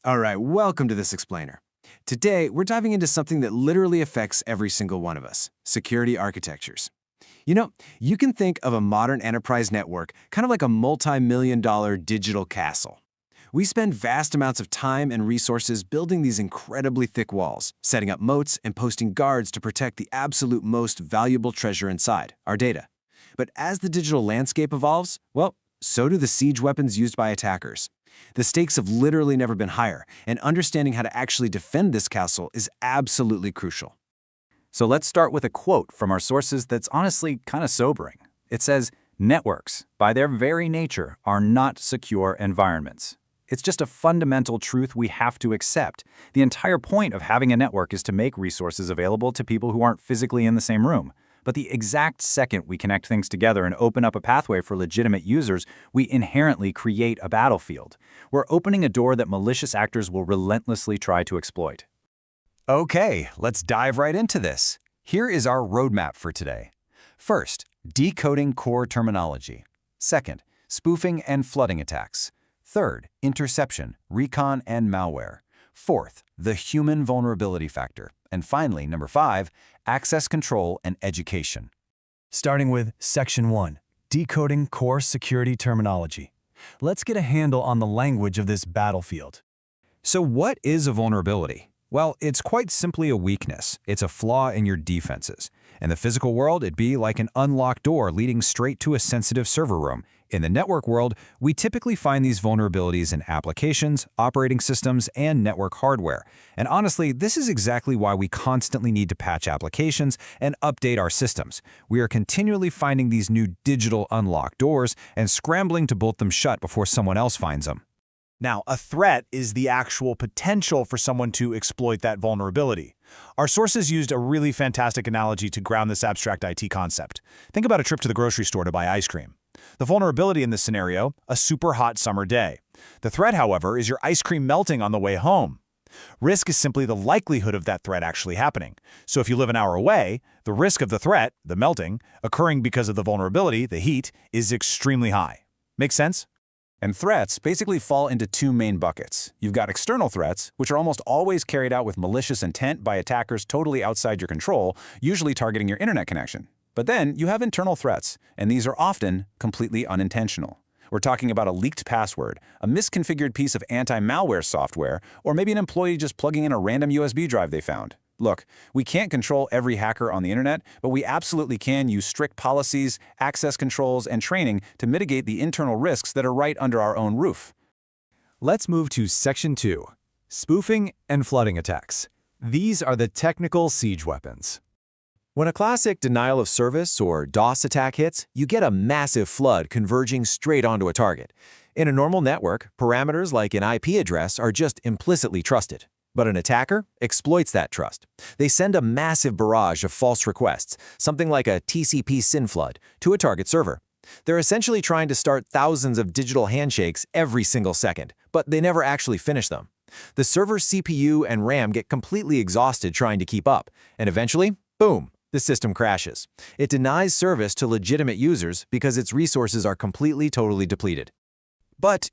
All right, welcome to this explainer. Today, we're diving into something that literally affects every single one of us, security architectures. You know, you can think of a modern enterprise network kind of like a multi-million-dollar digital castle. We spend vast amounts of time and resources building these incredibly thick walls, setting up moats and posting guards to protect the absolute most valuable treasure inside, our data. But as the digital landscape evolves, well, so do the siege weapons used by attackers. The stakes have literally never been higher, and understanding how to actually defend this castle is absolutely crucial. So let's start with a quote from our sources that's honestly kind of sobering. It says, "Networks, by their very nature, are not secure environments." It's just a fundamental truth we have to accept. The entire point of having a network is to make resources available to people who aren't physically in the same room. But the exact second we connect things together and open up a pathway for legitimate users, we inherently create a battlefield. We're opening a door that malicious actors will relentlessly try to exploit. Okay, let's dive right into this. Here is our roadmap for today. First, decoding core terminology. Second, spoofing and flooding attacks. Third, interception, recon, and malware. Fourth, the human vulnerability factor. And finally, number 5, access control and education. Starting with Section 1, Decoding Core Security Terminology. Let's get a handle on the language of this battlefield. So what is a vulnerability? Well, it's quite simply a weakness. It's a flaw in your defenses. In the physical world, it'd be like an unlocked door leading straight to a sensitive server room. In the network world, we typically find these vulnerabilities in applications, operating systems, and network hardware. And honestly, this is exactly why we constantly need to patch applications and update our systems. We are continually finding these new digital unlocked doors and scrambling to bolt them shut before someone else finds them. Now, a threat is the actual potential for someone to exploit that vulnerability. Our sources used a really fantastic analogy to ground this abstract IT concept. Think about a trip to the grocery store to buy ice cream. The vulnerability in this scenario, a super hot summer day. The threat, however, is your ice cream melting on the way home. Risk is simply the likelihood of that threat actually happening. So if you live an hour away, the risk of the threat, the melting, occurring because of the vulnerability, the heat, is extremely high. Make sense? And threats basically fall into two main buckets. You've got external threats, which are almost always carried out with malicious intent by attackers totally outside your control, usually targeting your internet connection. But then you have internal threats, and these are often completely unintentional. We're talking about a leaked password, a misconfigured piece of anti-malware software, or maybe an employee just plugging in a random USB drive they found. Look, we can't control every hacker on the internet, but we absolutely can use strict policies, access controls, and training to mitigate the internal risks that are right under our own roof. Let's move to Section 2, Spoofing and Flooding Attacks. These are the technical siege weapons. When a classic denial of service or DOS attack hits, you get a massive flood converging straight onto a target. In a normal network, parameters like an IP address are just implicitly trusted. But an attacker exploits that trust. They send a massive barrage of false requests, something like a TCP SYN flood, to a target server. They're essentially trying to start thousands of digital handshakes every single second, but they never actually finish them. The server's CPU and RAM get completely exhausted trying to keep up, and eventually, boom, the system crashes. It denies service to legitimate users because its resources are totally depleted. But,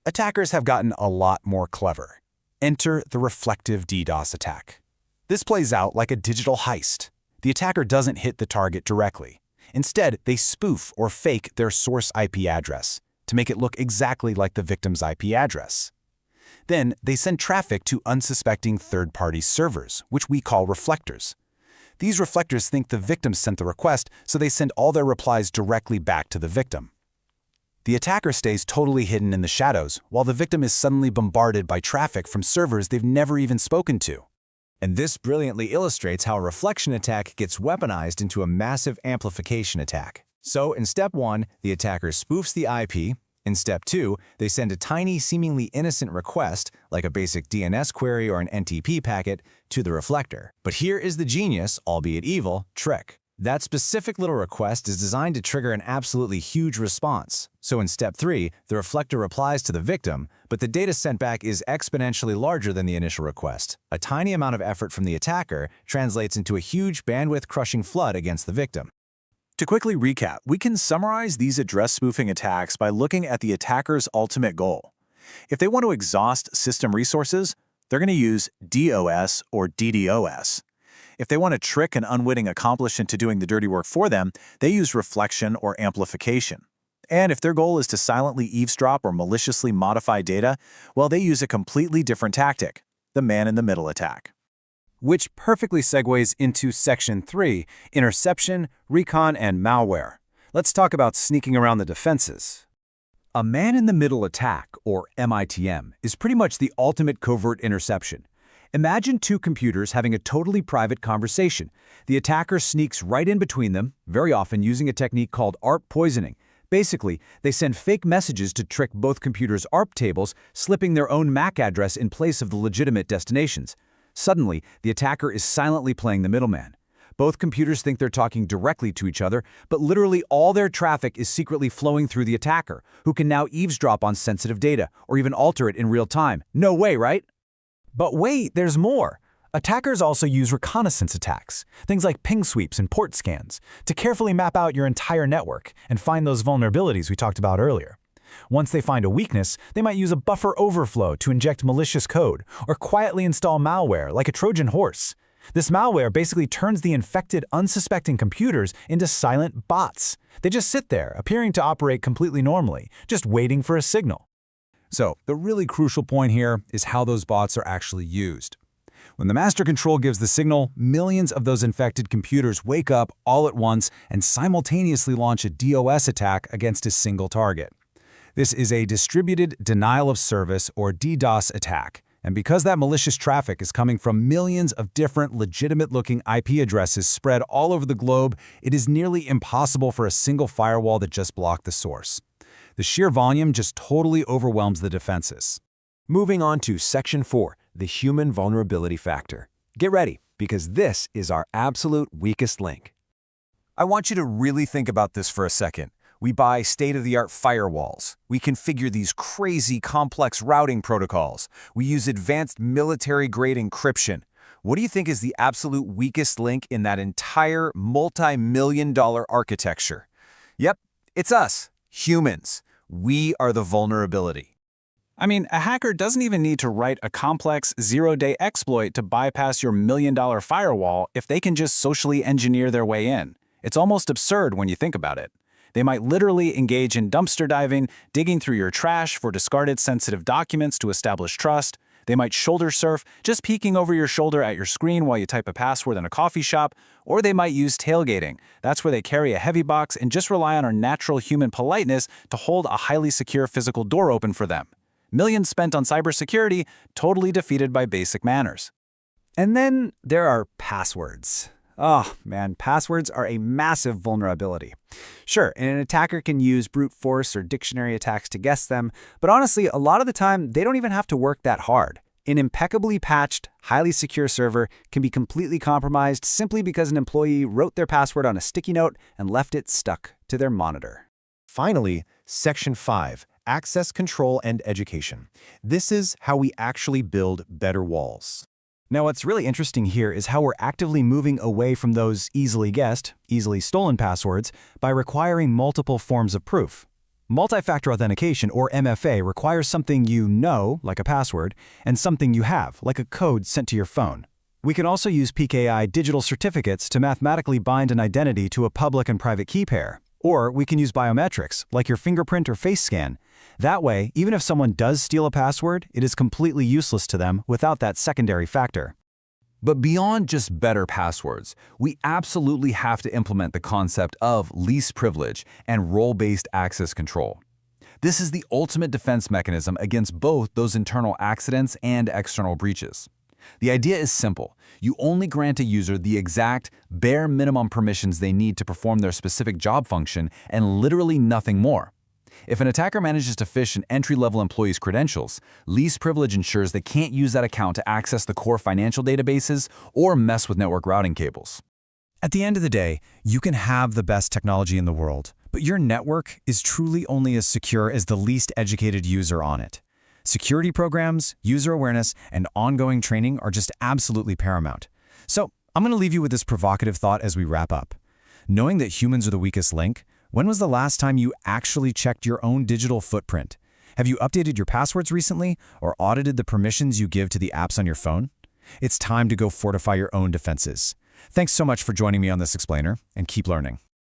attackers have gotten a lot more clever. Enter the reflective DDoS attack. This plays out like a digital heist. The attacker doesn't hit the target directly. Instead, they spoof or fake their source IP address to make it look exactly like the victim's IP address. Then, they send traffic to unsuspecting third-party servers, which we call reflectors. These reflectors think the victim sent the request, so they send all their replies directly back to the victim. The attacker stays totally hidden in the shadows, while the victim is suddenly bombarded by traffic from servers they've never even spoken to. And this brilliantly illustrates how a reflection attack gets weaponized into a massive amplification attack. So in Step 1, the attacker spoofs the IP. In Step 2, they send a tiny, seemingly innocent request, like a basic DNS query or an NTP packet, to the reflector. But here is the genius, albeit evil, trick. That specific little request is designed to trigger an absolutely huge response. So in Step 3, the reflector replies to the victim, but the data sent back is exponentially larger than the initial request. A tiny amount of effort from the attacker translates into a huge bandwidth-crushing flood against the victim. To quickly recap, we can summarize these address spoofing attacks by looking at the attacker's ultimate goal. If they want to exhaust system resources, they're going to use DOS or DDoS. If they want to trick an unwitting accomplice into doing the dirty work for them, they use reflection or amplification. And if their goal is to silently eavesdrop or maliciously modify data, well, they use a completely different tactic, the man-in-the-middle attack. Which perfectly segues into Section 3, Interception, Recon, and Malware. Let's talk about sneaking around the defenses. A man-in-the-middle attack, or MITM, is pretty much the ultimate covert interception. Imagine two computers having a totally private conversation. The attacker sneaks right in between them, very often using a technique called ARP poisoning. Basically, they send fake messages to trick both computers' ARP tables, slipping their own MAC address in place of the legitimate destinations. Suddenly, the attacker is silently playing the middleman. Both computers think they're talking directly to each other, but literally all their traffic is secretly flowing through the attacker, who can now eavesdrop on sensitive data, or even alter it in real time. No way, right? But wait, there's more. Attackers also use reconnaissance attacks, things like ping sweeps and port scans, to carefully map out your entire network and find those vulnerabilities we talked about earlier. Once they find a weakness, they might use a buffer overflow to inject malicious code, or quietly install malware like a Trojan horse. This malware basically turns the infected, unsuspecting computers into silent bots. They just sit there, appearing to operate completely normally, just waiting for a signal. So, the really crucial point here is how those bots are actually used. When the master control gives the signal, millions of those infected computers wake up all at once and simultaneously launch a DOS attack against a single target. This is a distributed denial of service, or DDoS attack. And because that malicious traffic is coming from millions of different legitimate-looking IP addresses spread all over the globe, it is nearly impossible for a single firewall to just block the source. The sheer volume just totally overwhelms the defenses. Moving on to Section 4, the human vulnerability factor. Get ready, because this is our absolute weakest link. I want you to really think about this for a second. We buy state-of-the-art firewalls. We configure these crazy, complex routing protocols. We use advanced military-grade encryption. What do you think is the absolute weakest link in that entire multi-million-dollar architecture? Yep, it's us, humans. We are the vulnerability. I mean, a hacker doesn't even need to write a complex zero-day exploit to bypass your million-dollar firewall if they can just socially engineer their way in. It's almost absurd when you think about it. They might literally engage in dumpster diving, digging through your trash for discarded sensitive documents to establish trust. They might shoulder surf, just peeking over your shoulder at your screen while you type a password in a coffee shop. Or they might use tailgating. That's where they carry a heavy box and just rely on our natural human politeness to hold a highly secure physical door open for them. Millions spent on cybersecurity, totally defeated by basic manners. And then there are passwords. Oh man, passwords are a massive vulnerability. Sure, an attacker can use brute force or dictionary attacks to guess them, but honestly, a lot of the time, they don't even have to work that hard. An impeccably patched, highly secure server can be completely compromised simply because an employee wrote their password on a sticky note and left it stuck to their monitor. Finally, Section 5, Access Control and Education. This is how we actually build better walls. Now, what's really interesting here is how we're actively moving away from those easily guessed, easily stolen passwords by requiring multiple forms of proof. Multi-factor authentication, or MFA, requires something you know, like a password, and something you have, like a code sent to your phone. We can also use PKI digital certificates to mathematically bind an identity to a public and private key pair. Or we can use biometrics, like your fingerprint or face scan. That way, even if someone does steal a password, it is completely useless to them without that secondary factor. But beyond just better passwords, we absolutely have to implement the concept of least privilege and role-based access control. This is the ultimate defense mechanism against both those internal accidents and external breaches. The idea is simple. You only grant a user the exact, bare minimum permissions they need to perform their specific job function and literally nothing more. If an attacker manages to phish an entry-level employee's credentials, least privilege ensures they can't use that account to access the core financial databases or mess with network routing cables. At the end of the day, you can have the best technology in the world, but your network is truly only as secure as the least educated user on it. Security programs, user awareness, and ongoing training are just absolutely paramount. So, I'm going to leave you with this provocative thought as we wrap up. Knowing that humans are the weakest link, when was the last time you actually checked your own digital footprint? Have you updated your passwords recently or audited the permissions you give to the apps on your phone? It's time to go fortify your own defenses. Thanks so much for joining me on this explainer, and keep learning.